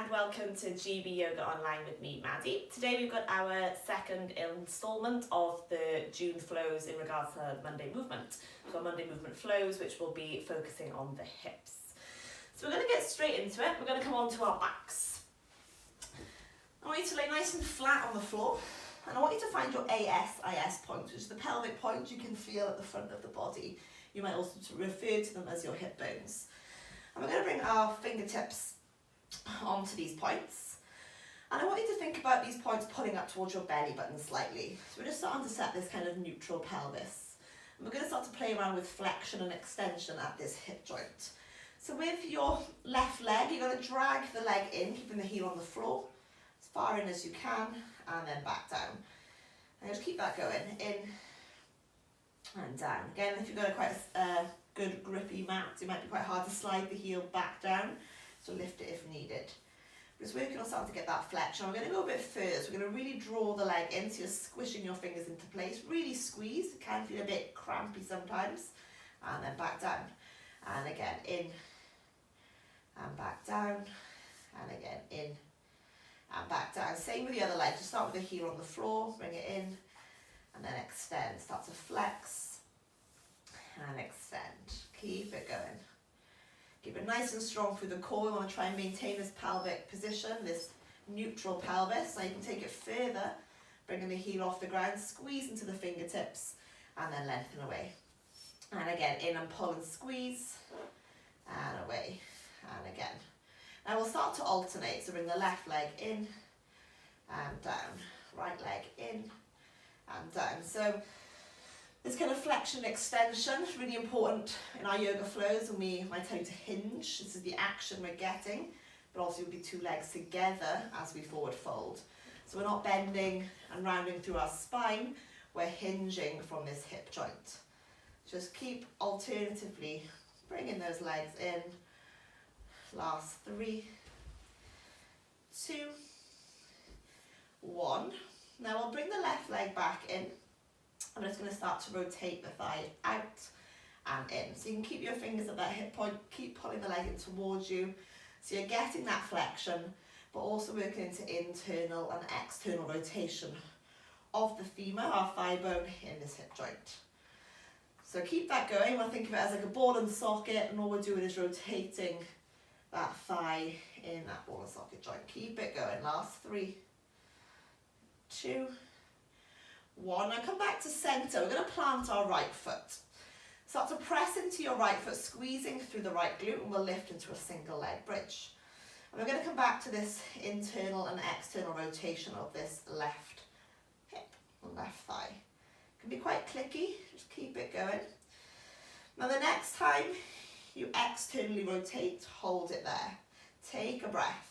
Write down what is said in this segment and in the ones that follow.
and welcome to GB Yoga Online with me, Maddie. Today we've got our second instalment of the June flows in regards to Monday movement. So Monday movement flows, which will be focusing on the hips. So we're going to get straight into it. We're going to come on to our backs. I want you to lay nice and flat on the floor, and I want you to find your ASIS point, which is the pelvic point you can feel at the front of the body. You might also refer to them as your hip bones. And we're going to bring our fingertips onto these points, and I want you to think about these points pulling up towards your belly button slightly. So we're just starting to set this kind of neutral pelvis, and we're going to start to play around with flexion and extension at this hip joint. So with your left leg, you're going to drag the leg in, keeping the heel on the floor as far in as you can, and then back down, and just keep that going, in and down. Again, if you've got quite a good grippy mat, it might be quite hard to slide the heel back down, so lift it if needed. We're just working on starting to get that flexion. We're going to go a bit further, so we're going to really draw the leg in, so you're squishing your fingers into place, really squeeze. It can feel a bit crampy sometimes, and then back down, and again in, and back down, and again in, and back down. Same with the other leg, just start with the heel on the floor, bring it in, and then extend, start to flex, and extend. Keep it going. Keep it nice and strong through the core. We want to try and maintain this pelvic position, this neutral pelvis. Now you can take it further, bringing the heel off the ground, squeeze into the fingertips, and then lengthen away. And again, in and pull and squeeze, and away, and again. Now we'll start to alternate, so bring the left leg in, and down, right leg in, and down. So this kind of flexion extension is really important in our yoga flows, and we might tell you to hinge. This is the action we're getting, but also you'll be two legs together as we forward fold. So we're not bending and rounding through our spine, we're hinging from this hip joint. Just keep alternatively bringing those legs in. Last 3, 2, 1. Now we'll bring the left leg back in. I'm just going to start to rotate the thigh out and in. So you can keep your fingers at that hip point, keep pulling the leg in towards you. So you're getting that flexion, but also working into internal and external rotation of the femur, our thigh bone, in this hip joint. So keep that going. We'll think of it as like a ball and socket, and all we're doing is rotating that thigh in that ball and socket joint. Keep it going. Last 3, 2, 1. Now come back to center. We're going to plant our right foot. Start to press into your right foot, squeezing through the right glute, and we'll lift into a single leg bridge. And we're going to come back to this internal and external rotation of this left hip and left thigh. It can be quite clicky. Just keep it going. Now the next time you externally rotate, hold it there. Take a breath.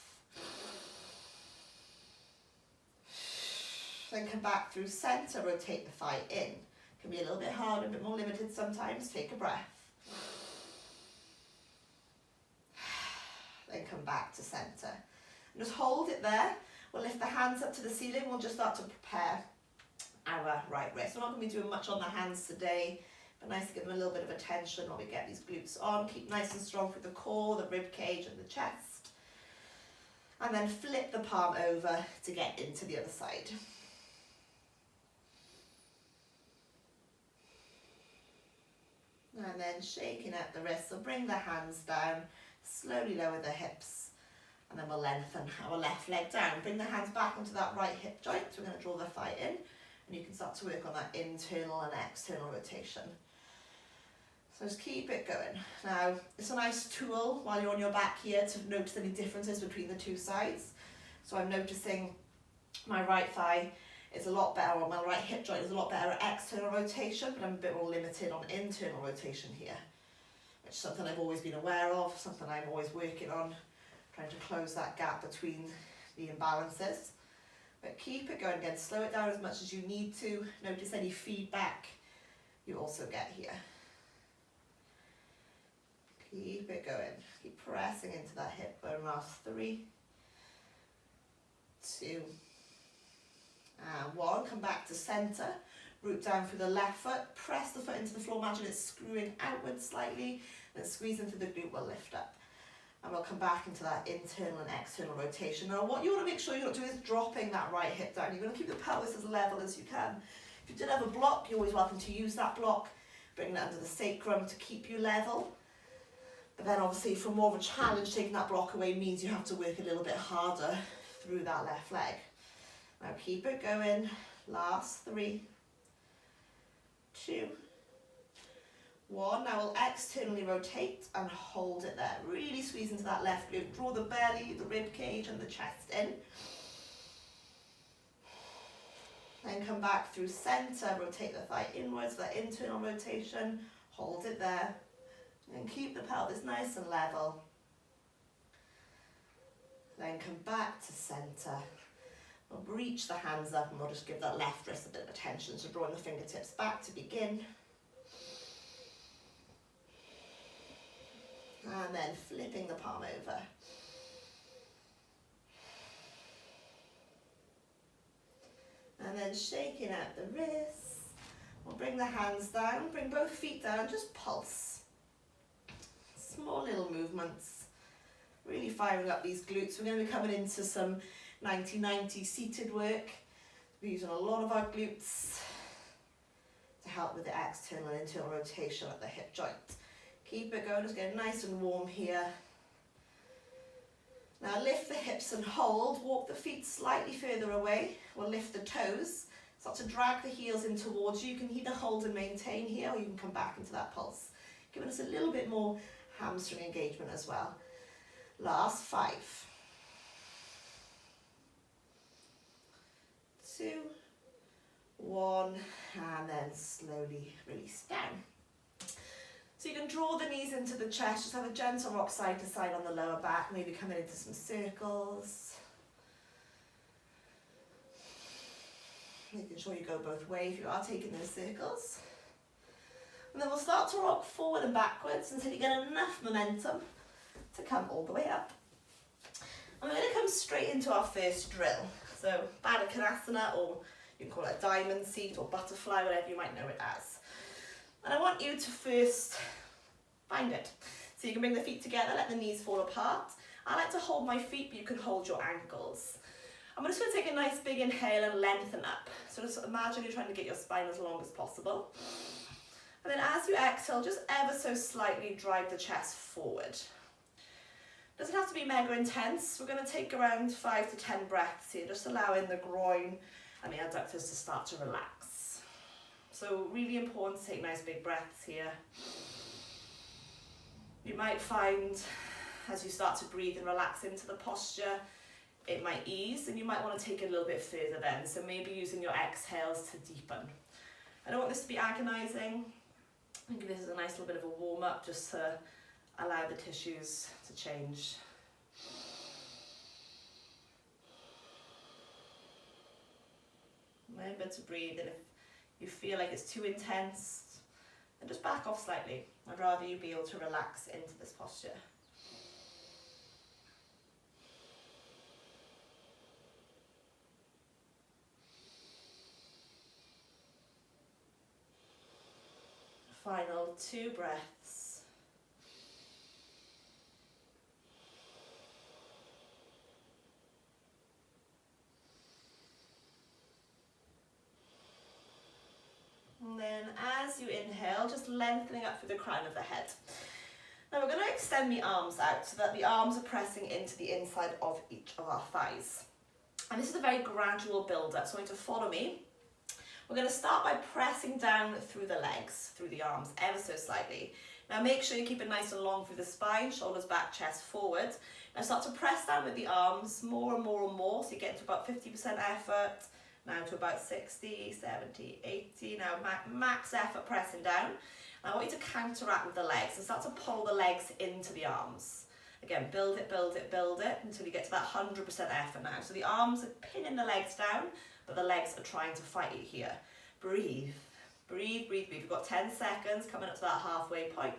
Then come back through center, rotate the thigh in. Can be a little bit hard, a bit more limited sometimes. Take a breath. Then come back to center. And just hold it there. We'll lift the hands up to the ceiling. We'll just start to prepare our right wrist. We're not going to be doing much on the hands today, but nice to give them a little bit of attention while we get these glutes on. Keep nice and strong through the core, the rib cage and the chest. And then flip the palm over to get into the other side. And then shaking out the wrists, so bring the hands down, slowly lower the hips, and then we'll lengthen our left leg down. Bring the hands back onto that right hip joint, so we're going to draw the thigh in, and you can start to work on that internal and external rotation. So just keep it going. Now, it's a nice tool while you're on your back here to notice any differences between the two sides. So I'm noticing my right thigh is a lot better, or my right hip joint is a lot better at external rotation, but I'm a bit more limited on internal rotation here, which is something I've always been aware of, something I'm always working on, trying to close that gap between the imbalances. But keep it going again, slow it down as much as you need to, notice any feedback you also get here. Keep it going, keep pressing into that hip bone. Last 3, 2, and 1. Come back to center, root down through the left foot, press the foot into the floor, imagine it's screwing outwards slightly, then squeeze into the glute, we'll lift up. And we'll come back into that internal and external rotation. Now what you want to make sure you're not doing is dropping that right hip down. You're going to keep the pelvis as level as you can. If you did have a block, you're always welcome to use that block. Bring that under the sacrum to keep you level. But then obviously for more of a challenge, taking that block away means you have to work a little bit harder through that left leg. Now keep it going. Last 3, 2, 1. Now we'll externally rotate and hold it there. Really squeeze into that left glute. Draw the belly, the rib cage and the chest in. Then come back through center, rotate the thigh inwards, that internal rotation. Hold it there. And keep the pelvis nice and level. Then come back to center. We'll reach the hands up and we'll just give that left wrist a bit of attention. So drawing the fingertips back to begin. And then flipping the palm over. And then shaking out the wrists. We'll bring the hands down, bring both feet down, just pulse. Small little movements. Really firing up these glutes. We're going to be coming into some 90-90 seated work. We're using a lot of our glutes to help with the external and internal rotation at the hip joint. Keep it going, just get nice and warm here. Now lift the hips and hold, walk the feet slightly further away. We'll lift the toes, start to drag the heels in towards you. You can either hold and maintain here or you can come back into that pulse. Giving us a little bit more hamstring engagement as well. Last 5, 2, 1, and then slowly release down. So you can draw the knees into the chest, just have a gentle rock side to side on the lower back, maybe coming into some circles. Making sure you go both ways if you are taking those circles. And then we'll start to rock forward and backwards until you get enough momentum to come all the way up. And we're going to come straight into our first drill. So Baddha Konasana, or you can call it a diamond seat or butterfly, whatever you might know it as. And I want you to first find it. So you can bring the feet together, let the knees fall apart. I like to hold my feet, but you can hold your ankles. I'm just going to take a nice big inhale and lengthen up. So just imagine you're trying to get your spine as long as possible. And then as you exhale, just ever so slightly drive the chest forward. Doesn't have to be mega intense. We're going to take around 5 to 10 breaths here, just allowing the groin and the adductors to start to relax. So really important to take nice big breaths here. You might find as you start to breathe and relax into the posture, it might ease, and you might want to take it a little bit further then. So maybe using your exhales to deepen. I don't want this to be agonizing. I think this is a nice little bit of a warm up just to allow the tissues to change. Remember to breathe, and if you feel like it's too intense, then just back off slightly. I'd rather you be able to relax into this posture. Final 2 breaths. And then as you inhale, just lengthening up through the crown of the head. Now we're going to extend the arms out so that the arms are pressing into the inside of each of our thighs. And this is a very gradual build-up, so you want to follow me. We're going to start by pressing down through the legs, through the arms, ever so slightly. Now make sure you keep it nice and long through the spine, shoulders back, chest forward. Now start to press down with the arms more and more and more, so you get to about 50% effort, now to about 60, 70, 80, now max effort pressing down. And I want you to counteract with the legs and start to pull the legs into the arms. Again, build it, build it, build it until you get to that 100% effort now. So the arms are pinning the legs down, but the legs are trying to fight you here. Breathe, breathe, breathe, breathe. We've got 10 seconds coming up to that halfway point.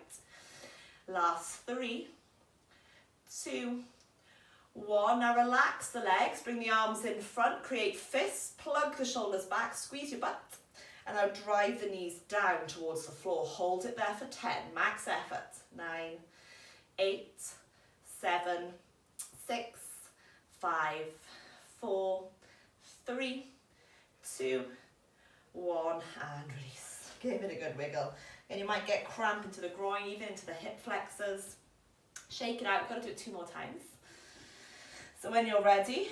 Last 3, 2, 1. Now relax the legs, bring the arms in front, create fists, plug the shoulders back, squeeze your butt, and now drive the knees down towards the floor. Hold it there for 10, max effort. 9, 8, 7, 6, 5, 4, 3, 2, 1, and release. Give it a good wiggle. And you might get cramp into the groin, even into the hip flexors. Shake it out. We've got to do it 2 more times. So when you're ready,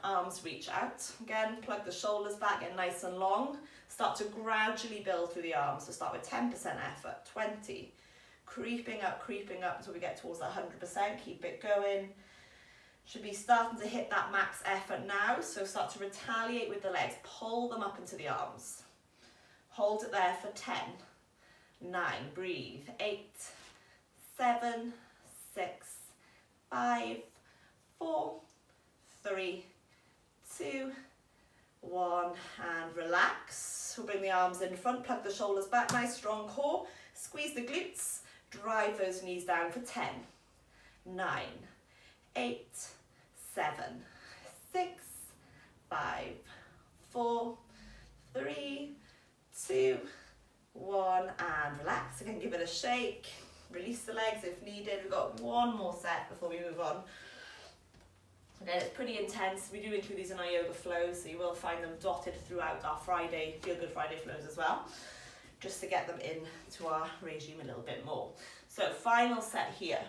arms reach out. Again, plug the shoulders back, get nice and long. Start to gradually build through the arms. So start with 10% effort, 20, creeping up until we get towards that 100%. Keep it going. Should be starting to hit that max effort now. So start to retaliate with the legs. Pull them up into the arms. Hold it there for 10, 9, breathe, 8, 7, 6, 5, 4, 3, 2, 1, and relax. We'll bring the arms in front, plug the shoulders back, nice strong core, squeeze the glutes, drive those knees down for 10, 9, 8, 7, 6, 5, 4, 3, 2, 1, and relax. Again, give it a shake, release the legs if needed. We've got 1 more set before we move on. Again, it's pretty intense. We do include these in our yoga flows, so you will find them dotted throughout our Friday, Feel Good Friday flows as well, just to get them into our regime a little bit more. So final set here.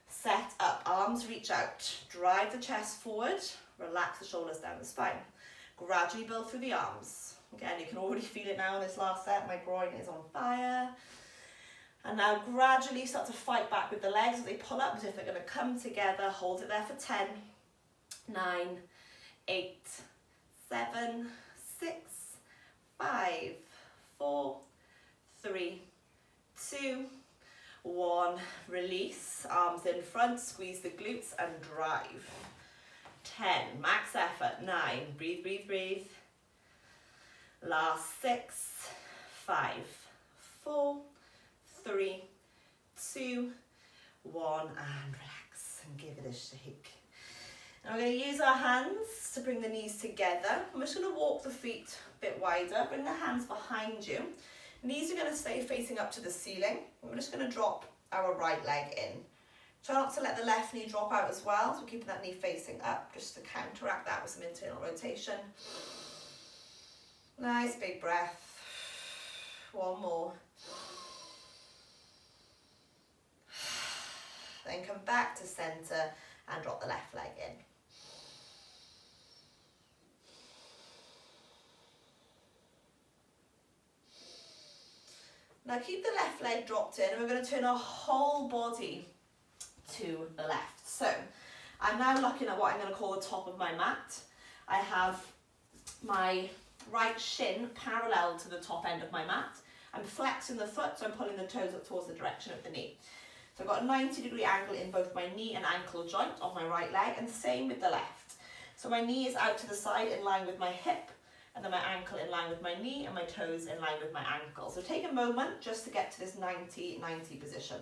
Set up, arms reach out, drive the chest forward, relax the shoulders down the spine. Gradually build through the arms. Again, you can already feel it now in this last set. My groin is on fire. And now gradually start to fight back with the legs as they pull up as if they're going to come together. Hold it there for 10, 9, 8, 7, 6, 5, 4, 3, 2, 1. Release, arms in front, squeeze the glutes and drive. 10, max effort, 9, breathe, breathe, breathe. Last 6, 5, 4, 3, 2, 1, and relax and give it a shake. Now we're going to use our hands to bring the knees together. I'm just going to walk the feet a bit wider, bring the hands behind you. Knees are going to stay facing up to the ceiling. We're just going to drop our right leg in. Try not to let the left knee drop out as well, so keeping that knee facing up just to counteract that with some internal rotation. Nice big breath. 1 more. Then come back to centre and drop the left leg in. Now keep the left leg dropped in and we're going to turn our whole body to the left. So I'm now looking at what I'm going to call the top of my mat. I have my right shin parallel to the top end of my mat. I'm flexing the foot, so I'm pulling the toes up towards the direction of the knee. So I've got a 90-degree angle in both my knee and ankle joint of my right leg, and same with the left. So my knee is out to the side in line with my hip, and then my ankle in line with my knee, and my toes in line with my ankle. So take a moment just to get to this 90-90 position.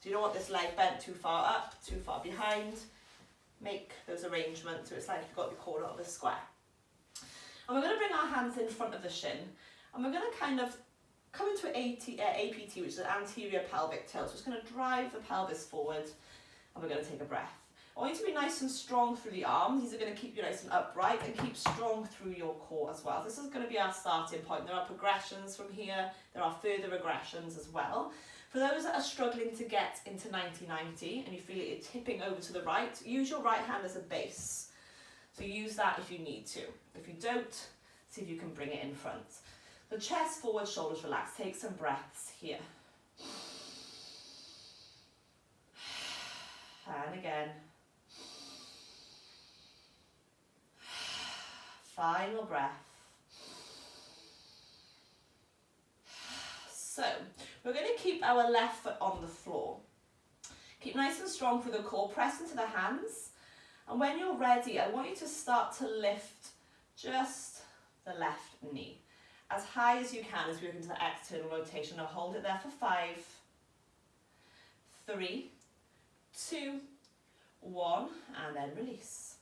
So you don't want this leg bent too far up, too far behind. Make those arrangements so it's like you've got the corner of a square. And we're going to bring our hands in front of the shin, and we're going to kind of come into APT, which is an anterior pelvic tilt. So it's going to drive the pelvis forward, and we're going to take a breath. I want you to be nice and strong through the arms. These are going to keep you nice and upright and keep strong through your core as well. This is going to be our starting point. There are progressions from here. There are further regressions as well. For those that are struggling to get into 90-90 and you feel it tipping over to the right, use your right hand as a base. So use that if you need to. If you don't, see if you can bring it in front. The chest forward, shoulders relaxed. Take some breaths here. And again. Final breath. So, we're going to keep our left foot on the floor. Keep nice and strong through the core, press into the hands. And when you're ready, I want you to start to lift just the left knee as high as you can as we move into the external rotation. Now hold it there for 5, 3, 2, 1, and then release.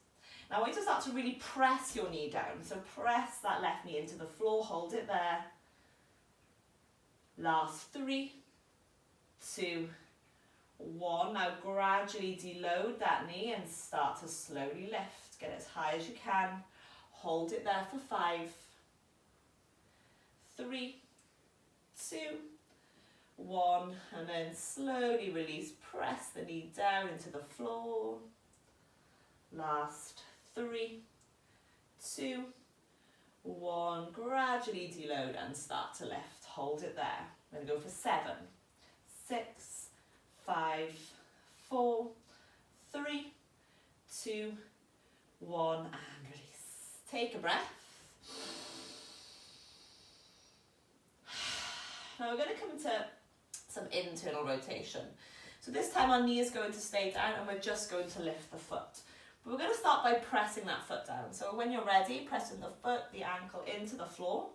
Now I want you to start to really press your knee down. So press that left knee into the floor, hold it there. Last 3, 2, 1. Now gradually deload that knee and start to slowly lift. Get as high as you can. Hold it there for 5, 3, 2, 1, and then slowly release. Press the knee down into the floor. Last 3, 2, 1. Gradually deload and start to lift. Hold it there. We're going to go for 7, 6, 5, 4, 3, 2, 1, and release. Take a breath. Now we're going to come into some internal rotation. So this time our knee is going to stay down and we're just going to lift the foot. But we're going to start by pressing that foot down. So when you're ready, pressing the foot, the ankle into the floor.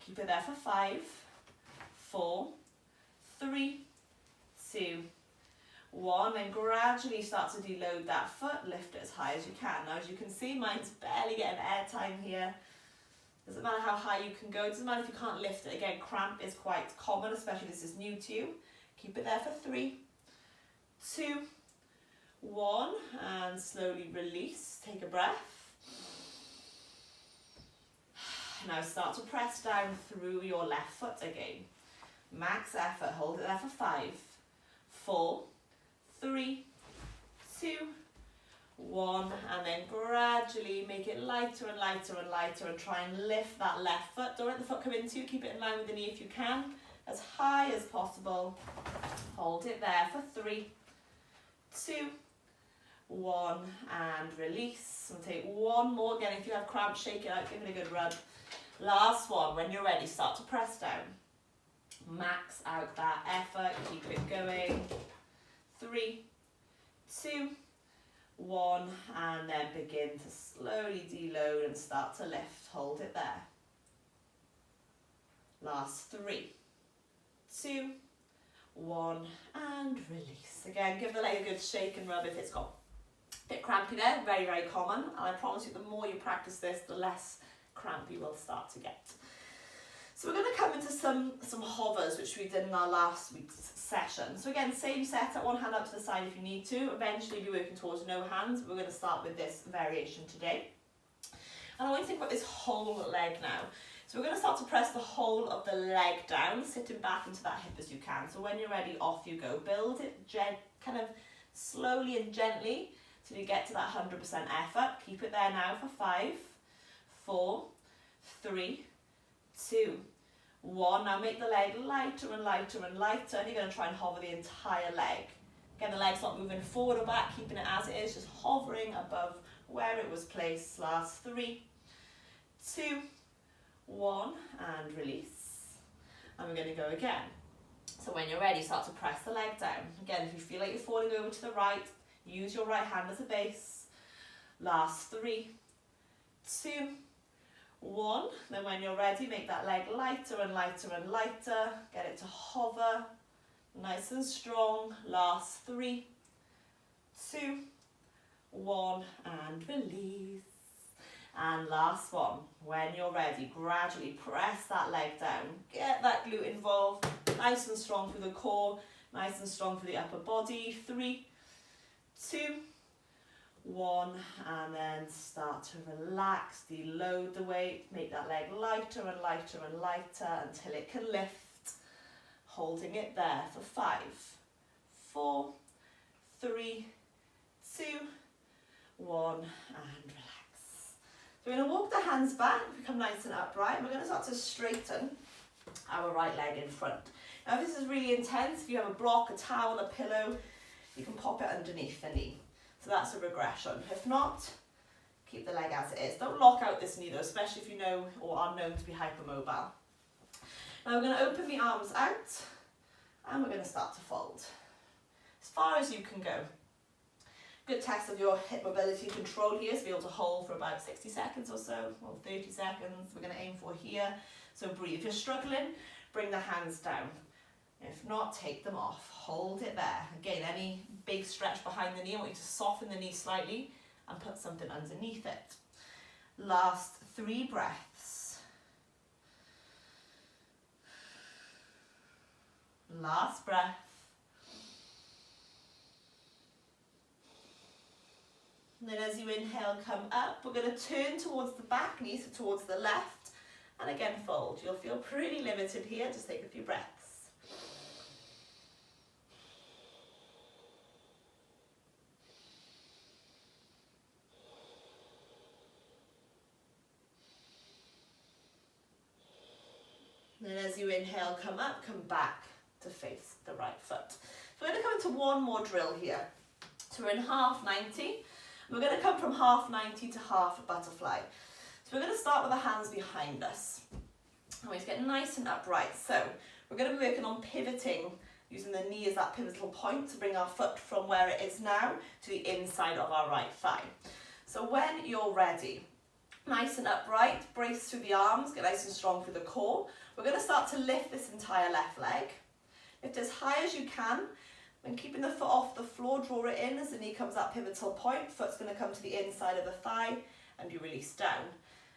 Keep it there for 5, 4, 3, 2, 1, and gradually start to deload that foot, lift it as high as you can. Now as you can see, mine's barely getting air time here. Doesn't matter how high you can go, it doesn't matter if you can't lift it. Again, cramp is quite common, especially if this is new to you. Keep it there for 3, 2, 1, and slowly release. Take a breath. Now start to press down through your left foot again. Max effort, hold it there for 5, 4, 3, 2, 1, and then gradually make it lighter and lighter and lighter and try and lift that left foot. Don't let the foot come into you, keep it in line with the knee if you can, as high as possible. Hold it there for 3, 2, 1, and release. And take one more again. If you have cramps, shake it out, give it a good rub. Last one. When you're ready, start to press down. Max out that effort, keep it going. 3, 2, 1, and then begin to slowly deload and start to lift. Hold it there. Last 3, 2, 1, and release. Again, give the leg a good shake and rub if it's got a bit crampy there. Very, very common. And I promise you, the more you practice this, the less cramp you will start to get. So we're going to come into some hovers, which we did in our last week's session. So again, same setup, one hand up to the side if you need to. Eventually be working towards no hands. We're going to start with this variation today. And I want you to think about this whole leg now. So we're going to start to press the whole of the leg down, sitting back into that hip as you can. So when you're ready, off you go. Build it kind of slowly and gently till you get to that 100% effort. Keep it there now for 5, 4, 3, 2, 1. Now make the leg lighter and lighter and lighter, and you're going to try and hover the entire leg. Again, the leg's not moving forward or back, keeping it as it is, just hovering above where it was placed. Last 3, 2, 1, and release. And we're going to go again. So when you're ready, start to press the leg down. Again, if you feel like you're falling over to the right, use your right hand as a base. Last 3, 2, 1. Then when you're ready, make that leg lighter and lighter and lighter. Get it to hover, nice and strong. Last 3, 2, 1, and release. And last one. When you're ready, gradually press that leg down. Get that glute involved, nice and strong through the core, nice and strong through the upper body. 3, 2, 1, and then start to relax, deload the weight, make that leg lighter and lighter and lighter until it can lift. Holding it there for 5, 4, 3, 2, 1, and relax. So we're going to walk the hands back, become nice and upright, and we're going to start to straighten our right leg in front. Now if this is really intense, if you have a block, a towel, a pillow, you can pop it underneath the knee. So that's a regression. If not, keep the leg as it is. Don't lock out this knee though, especially if you know or are known to be hypermobile. Now we're going to open the arms out and we're going to start to fold as far as you can go. Good test of your hip mobility control here, so be able to hold for about 60 seconds or so, or 30 seconds. We're going to aim for here. So breathe. If you're struggling, bring the hands down. If not, take them off. Hold it there. Again, any big stretch behind the knee, I want you to soften the knee slightly and put something underneath it. Last 3 breaths. Last breath. And then as you inhale, come up. We're going to turn towards the back knee, so towards the left. And again, fold. You'll feel pretty limited here. Just take a few breaths. And then as you inhale, come up, come back to face the right foot. So we're going to come into one more drill here. So we're in half 90. We're going to come from half 90 to half butterfly. So we're going to start with the hands behind us. And we just get nice and upright. So we're going to be working on pivoting, using the knee as that pivotal point to bring our foot from where it is now to the inside of our right thigh. So when you're ready, nice and upright, brace through the arms, get nice and strong through the core. We're going to start to lift this entire left leg. Lift as high as you can. When keeping the foot off the floor, draw it in as the knee comes that pivotal point. Foot's going to come to the inside of the thigh and you release down.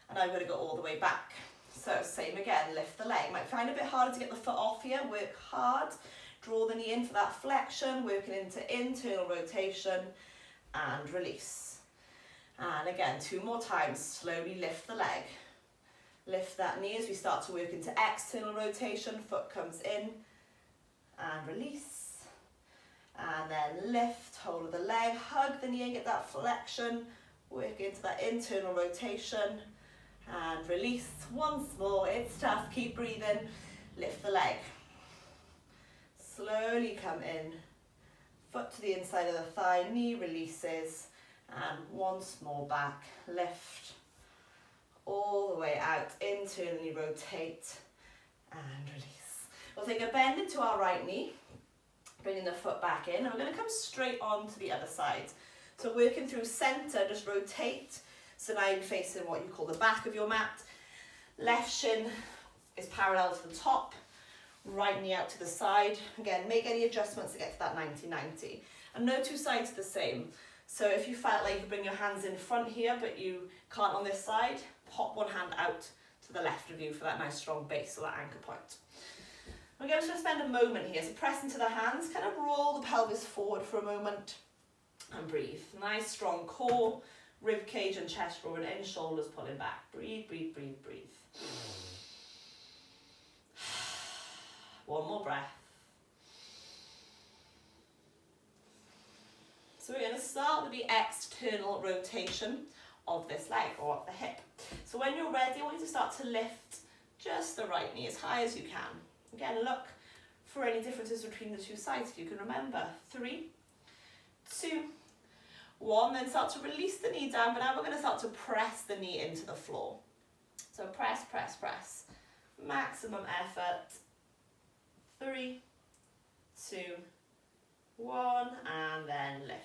And I'm going to go all the way back. So same again, lift the leg. Might find it a bit harder to get the foot off here. Work hard. Draw the knee in for that flexion, working into internal rotation and release. And again, 2 more times. Slowly lift the leg. Lift that knee as we start to work into external rotation. Foot comes in and release. And then lift, hold of the leg, hug the knee and get that flexion. Work into that internal rotation and release. Once more, it's tough, keep breathing. Lift the leg. Slowly come in. Foot to the inside of the thigh, knee releases. And once more back, lift. All the way out, internally rotate and release. We'll take a bend into our right knee, bringing the foot back in, and we're going to come straight on to the other side. So working through center, just rotate. So now you're facing what you call the back of your mat. Left shin is parallel to the top, right knee out to the side. Again, make any adjustments to get to that 90-90. And no 2 sides are the same. So if you felt like you could bring your hands in front here, but you can't on this side, pop one hand out to the left of you for that nice strong base or that anchor point. We're going to spend a moment here. So press into the hands, kind of roll the pelvis forward for a moment and breathe. Nice strong core, rib cage and chest rolling in, shoulders pulling back. Breathe, breathe, breathe, breathe. One more breath. So we're going to start with the external rotation of this leg or of the hip. So when you're ready, I want you to start to lift just the right knee as high as you can. Again, look for any differences between the 2 sides if you can remember. 3, 2, 1. Then start to release the knee down, but now we're going to start to press the knee into the floor. So press, press, press. Maximum effort. 3, 2, 1, and then lift.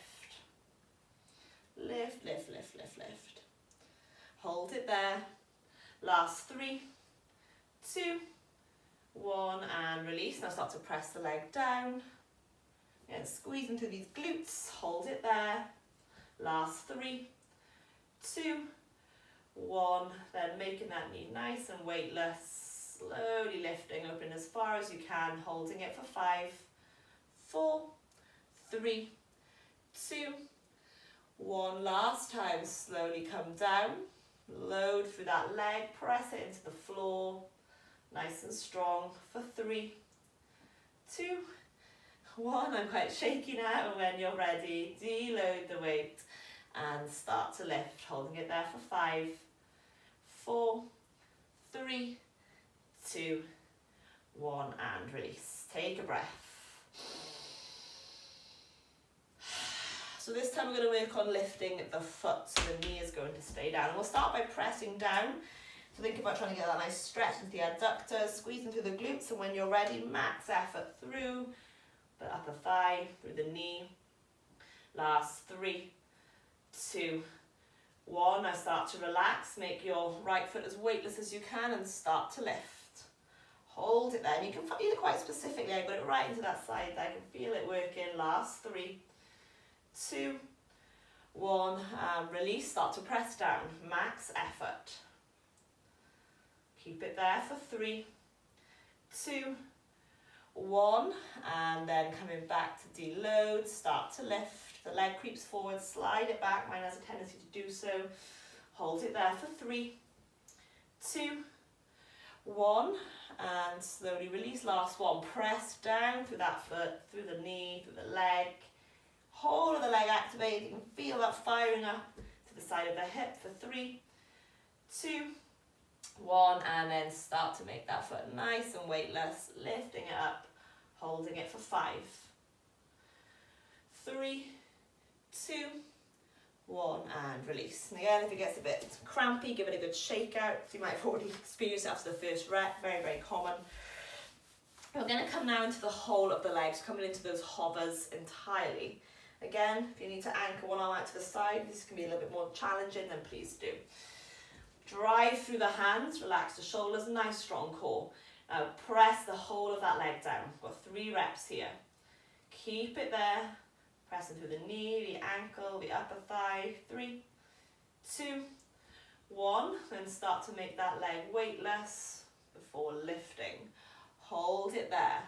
Lift, lift, lift, lift, lift. Hold it there. Last 3, 2, 1, and release. Now start to press the leg down. And squeeze into these glutes. Hold it there. Last 3, 2, 1. Then making that knee nice and weightless. Slowly lifting, opening as far as you can. Holding it for 5, 4, 3, 2, 1. Last time, slowly come down, load through that leg, press it into the floor, nice and strong for 3, 2, 1. I'm quite shaky now, and when you're ready, deload the weight and start to lift, holding it there for 5, 4, 3, 2, 1, and release. Take a breath. So this time we're going to work on lifting the foot, so the knee is going to stay down. And we'll start by pressing down. So think about trying to get that nice stretch into the adductors, squeezing through the glutes, and when you're ready, max effort through the upper thigh, through the knee. Last 3, 2, 1. Now start to relax, make your right foot as weightless as you can and start to lift. Hold it there, and you can feel it quite specifically. I got it right into that side there. I can feel it working. Last 3, 2, 1, and release. Start to press down, max effort. Keep it there for 3, 2, 1, and then coming back to deload, start to lift. The leg creeps forward, slide it back. Mine has a tendency to do so. Hold it there for 3, 2, 1, and slowly release. Last one. Press down through that foot, through the knee, through the leg. Whole of the leg activated. You can feel that firing up to the side of the hip for 3, 2, 1, and then start to make that foot nice and weightless, lifting it up, holding it for 5, 3, 2, 1, and release. And again, if it gets a bit crampy, give it a good shake out. So you might have already experienced it after the first rep, very, very common. We're going to come now into the whole of the legs, coming into those hovers entirely. Again, if you need to anchor one arm out to the side, this can be a little bit more challenging, then please do. Drive through the hands, relax the shoulders, nice strong core. Now press the whole of that leg down. We've got 3 reps here. Keep it there, pressing through the knee, the ankle, the upper thigh. 3, 2, 1, then start to make that leg weightless before lifting. Hold it there.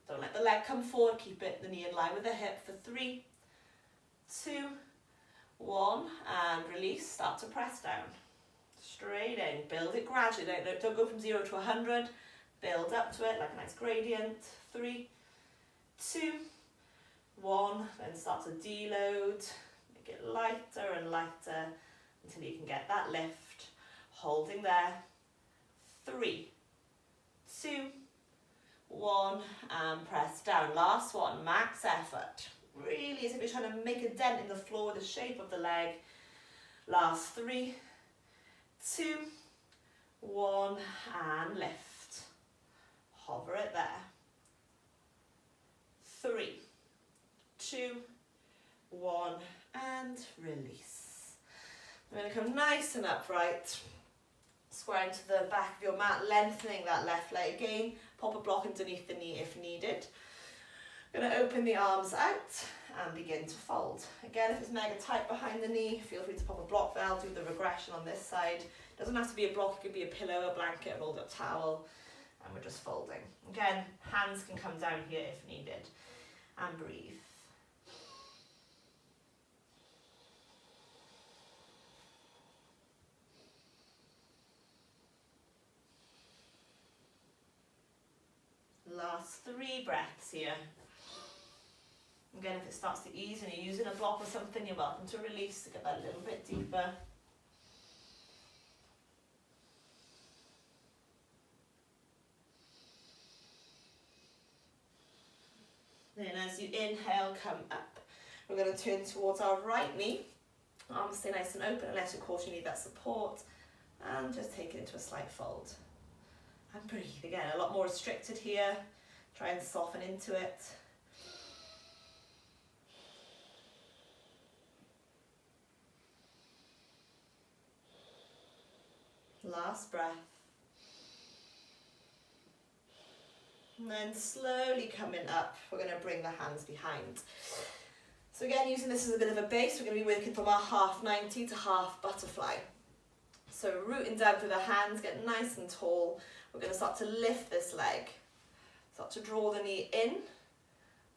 Don't let the leg come forward, keep it the knee in line with the hip for 3, 2, 1, and release, start to press down. Straight in, build it gradually, don't go from 0 to 100, build up to it like a nice gradient. 3, 2, 1, then start to deload, make it lighter and lighter until you can get that lift, holding there. 3, 2, 1, and press down. Last one, max effort. Really as if you're trying to make a dent in the floor with the shape of the leg. Last 3, 2, 1, and lift. Hover it there. 3, 2, 1, and release. We're going to come nice and upright. Square into the back of your mat, lengthening that left leg again. Pop a block underneath the knee if needed. Going to open the arms out and begin to fold. Again, if it's mega tight behind the knee, feel free to pop a block there. I'll do the regression on this side. It doesn't have to be a block, it could be a pillow, a blanket, a rolled up towel, and we're just folding. Again, hands can come down here if needed. And breathe. Last 3 breaths here. Again, if it starts to ease and you're using a block or something, you're welcome to release to get that a little bit deeper. Then as you inhale, come up. We're going to turn towards our right knee. Arms stay nice and open unless of course you need that support. And just take it into a slight fold. And breathe. Again, a lot more restricted here. Try and soften into it. Last breath. And then slowly coming up, we're going to bring the hands behind. So again, using this as a bit of a base, we're going to be working from our half 90 to half butterfly. So rooting down through the hands, get nice and tall. We're going to start to lift this leg. Start to draw the knee in,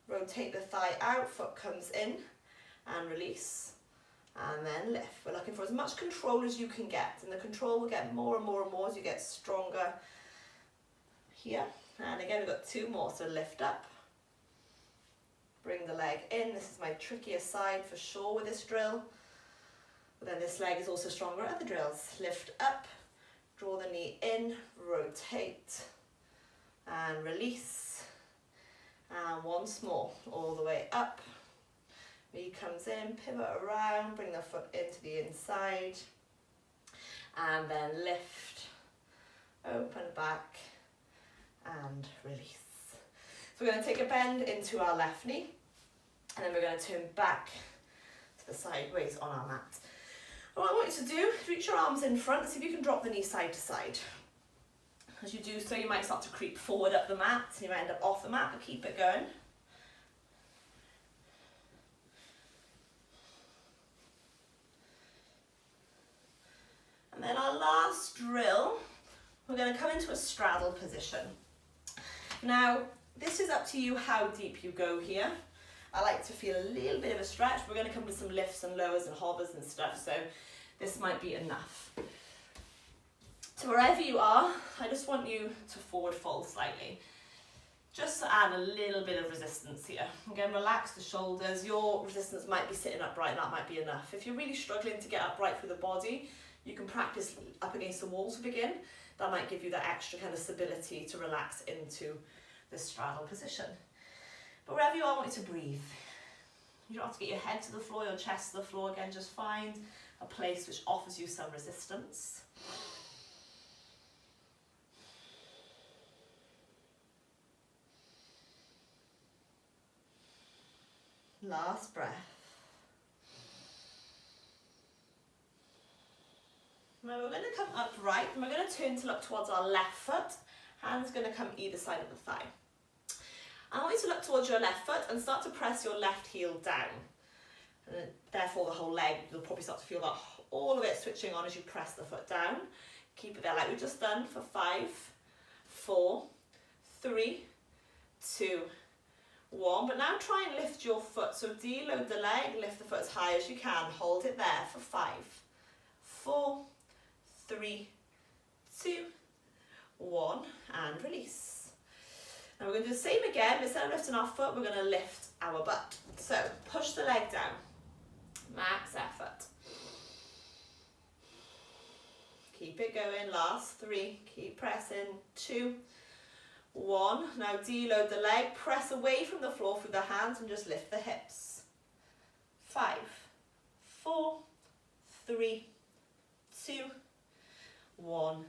rotate the thigh out, foot comes in, and release. And then lift. We're looking for as much control as you can get, and the control will get more and more and more as you get stronger here. And again, we've got 2 more, so lift up. Bring the leg in. This is my trickiest side for sure with this drill. But then this leg is also stronger at other drills. Lift up, draw the knee in, rotate, and release. And once more, all the way up. Knee comes in, pivot around, bring the foot into the inside, and then lift, open back, and release. So we're going to take a bend into our left knee, and then we're going to turn back to the sideways on our mat. And what I want you to do is reach your arms in front, see if you can drop the knee side to side. As you do so, you might start to creep forward up the mat, and you might end up off the mat, but keep it going. And then our last drill, we're going to come into a straddle position. Now, This is up to you how deep you go here. I like to feel a little bit of a stretch. We're going to come to some lifts and lowers and hovers and stuff, so this might be enough. So wherever you are, I just want you to forward fold slightly, just to add a little bit of resistance here. Again, relax the shoulders. Your resistance might be sitting upright, that might be enough. If you're really struggling to get upright through the body, you can practice up against the wall to begin. That might give you that extra kind of stability to relax into the straddle position. But wherever you are, I want you to breathe. You don't have to get your head to the floor, your chest to the floor. Again, just find a place which offers you some resistance. Last breath. Now we're going to come upright and we're going to turn to look towards our left foot. Hands going to come either side of the thigh. I want you to look towards your left foot and start to press your left heel down. And then, therefore the whole leg, you'll probably start to feel that all of it switching on as you press the foot down. Keep it there like we've just done for 5, 4, 3, 2, 1. But now try and lift your foot. So deload the leg, lift the foot as high as you can. Hold it there for 5, 4, 3, 2, 1, and release. Now we're going to do the same again, but instead of lifting our foot, we're going to lift our butt. So push the leg down, max effort. Keep it going, last 3, keep pressing, 2, 1. Now deload the leg, press away from the floor through the hands and just lift the hips. 5, 4, 3, 2, 1,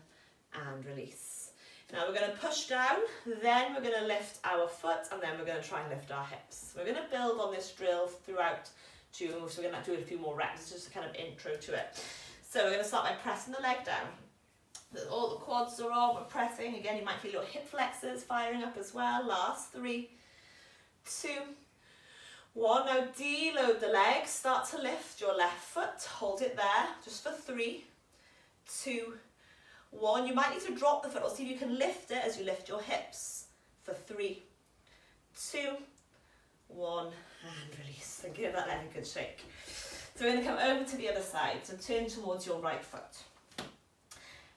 and release. Now we're going to push down, then we're going to lift our foot, and then we're going to try and lift our hips. We're going to build on this drill throughout June, so we're going to do a few more reps. It's just a kind of intro to it. So we're going to start by pressing the leg down. All the quads are on, we're pressing. Again, you might feel your hip flexors firing up as well. Last 3, 2, 1. Now deload the leg, start to lift your left foot, hold it there, just for 3, 2, 1. You might need to drop the foot or see if you can lift it as you lift your hips for 3, 2, 1, and release. And give that leg a good shake. So we're going to come over to the other side. So turn towards your right foot.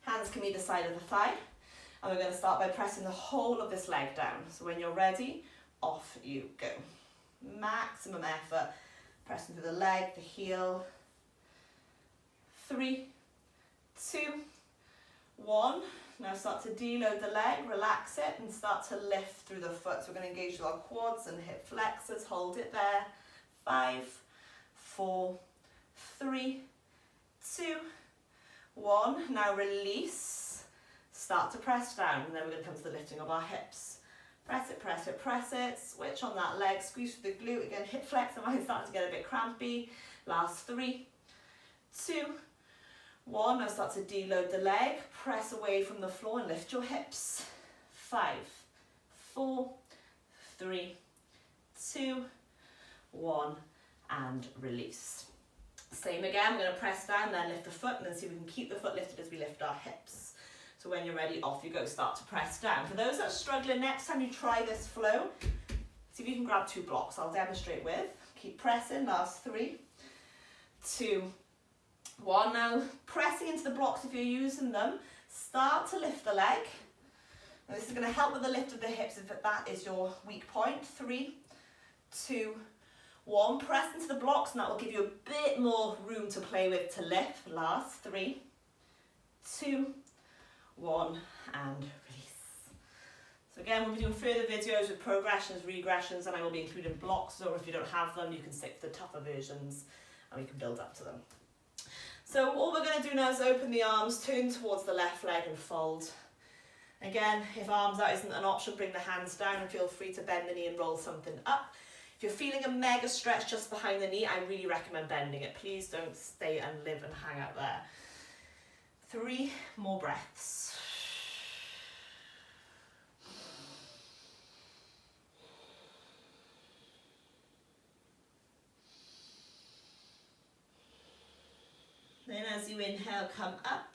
Hands can be the side of the thigh. And we're going to start by pressing the whole of this leg down. So when you're ready, off you go. Maximum effort. Pressing through the leg, the heel. 3, 2, 1. Now start to deload the leg, relax it, and start to lift through the foot. So we're going to engage with our quads and hip flexors. Hold it there. 5, 4, 3, 2, 1. Now release. Start to press down, and then we're going to come to the lifting of our hips. Press it, press it, press it. Switch on that leg. Squeeze through the glute. Again, hip flex. I might start to get a bit crampy. Last 3, 2, 1. Now start to deload the leg. Press away from the floor and lift your hips. 5, 4, 3, 2, 1, and release. Same again. We're going to press down, then lift the foot, and then see if we can keep the foot lifted as we lift our hips. So when you're ready, off you go. Start to press down. For those that are struggling, next time you try this flow, see if you can grab 2 blocks. I'll demonstrate with. Keep pressing. Last 3, 2, 1. Now pressing into the blocks if you're using them. Start to lift the leg. Now this is going to help with the lift of the hips if that is your weak point. 3, 2, 1. Press into the blocks, and that will give you a bit more room to play with to lift. Last 3, 2, 1, and release. So again, we'll be doing further videos with progressions, regressions, and I will be including blocks, or if you don't have them, you can stick to the tougher versions and we can build up to them. So all we're going to do now is open the arms, turn towards the left leg and fold. Again, if arms out isn't an option, bring the hands down and feel free to bend the knee and roll something up. If you're feeling a mega stretch just behind the knee, I really recommend bending it. Please don't stay and live and hang out there. 3 more breaths. Then as you inhale, come up,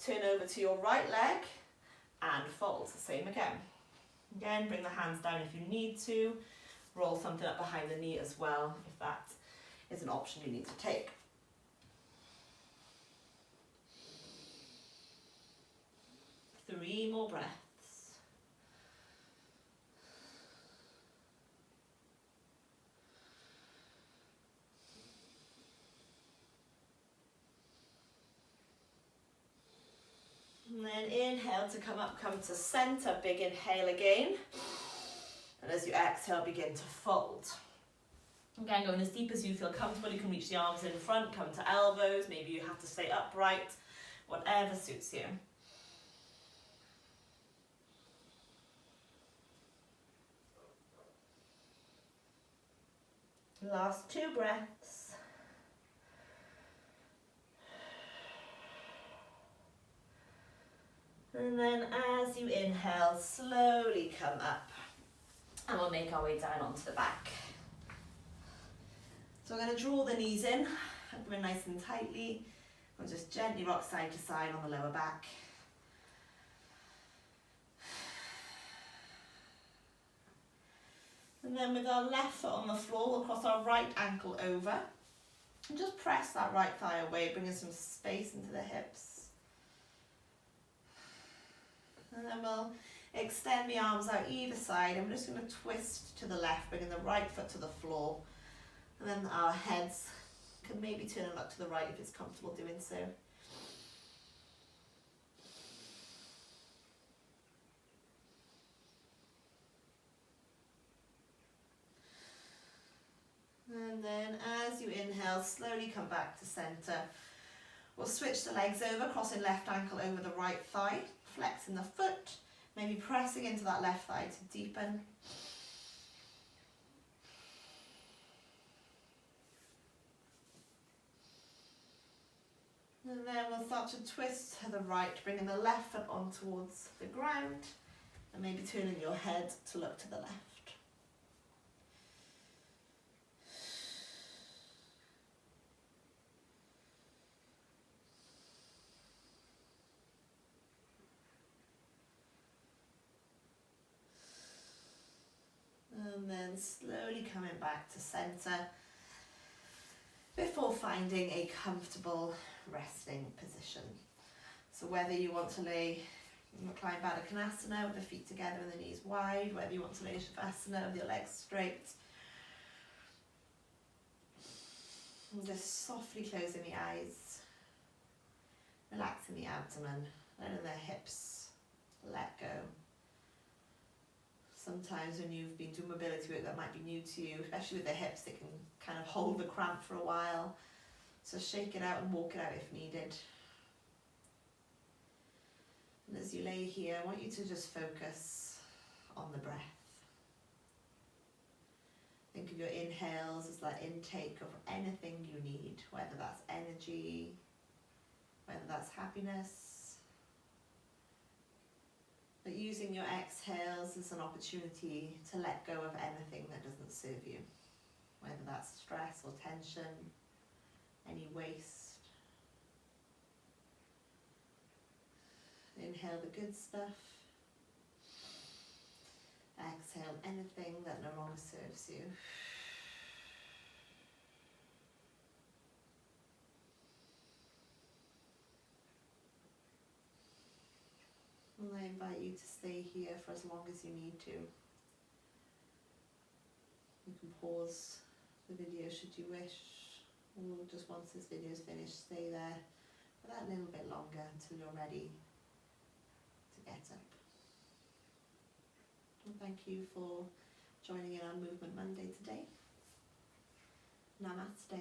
turn over to your right leg and fold. Same again. Again, bring the hands down if you need to. Roll something up behind the knee as well, if that is an option you need to take. Three more breaths. And then inhale to come up, come to center, big inhale again. And as you exhale, begin to fold. Again, going as deep as you feel comfortable. You can reach the arms in front, come to elbows. Maybe you have to stay upright, whatever suits you. Last two breaths. And then as you inhale, slowly come up. And we'll make our way down onto the back. So we're going to draw the knees in, hug them in nice and tightly. We'll just gently rock side to side on the lower back. And then with our left foot on the floor, we'll cross our right ankle over. And just press that right thigh away, bringing some space into the hips. And then we'll extend the arms out either side. I'm just going to twist to the left, bringing the right foot to the floor. And then our heads can maybe turn them up to the right if it's comfortable doing so. And then as you inhale, slowly come back to center. We'll switch the legs over, crossing left ankle over the right thigh, flexing the foot, maybe pressing into that left thigh to deepen. And then we'll start to twist to the right, bringing the left foot on towards the ground, and maybe turning your head to look to the left. And then slowly coming back to center before finding a comfortable resting position. So whether you want to lay in reclined Baddha Konasana with the feet together and the knees wide, whether you want to lay Shavasana with your legs straight, and just softly closing the eyes, relaxing the abdomen, letting the hips let go. Sometimes when you've been doing mobility work that might be new to you, especially with the hips, it can kind of hold the cramp for a while. So shake it out and walk it out if needed. And as you lay here, I want you to just focus on the breath. Think of your inhales as that intake of anything you need, whether that's energy, whether that's happiness. But using your exhales as an opportunity to let go of anything that doesn't serve you, whether that's stress or tension, any waste. Inhale the good stuff. Exhale anything that no longer serves you. And I invite you to stay here for as long as you need to. You can pause the video should you wish, or just once this video is finished, stay there for that little bit longer until you're ready to get up. And thank you for joining in on Movement Monday today. Namaste.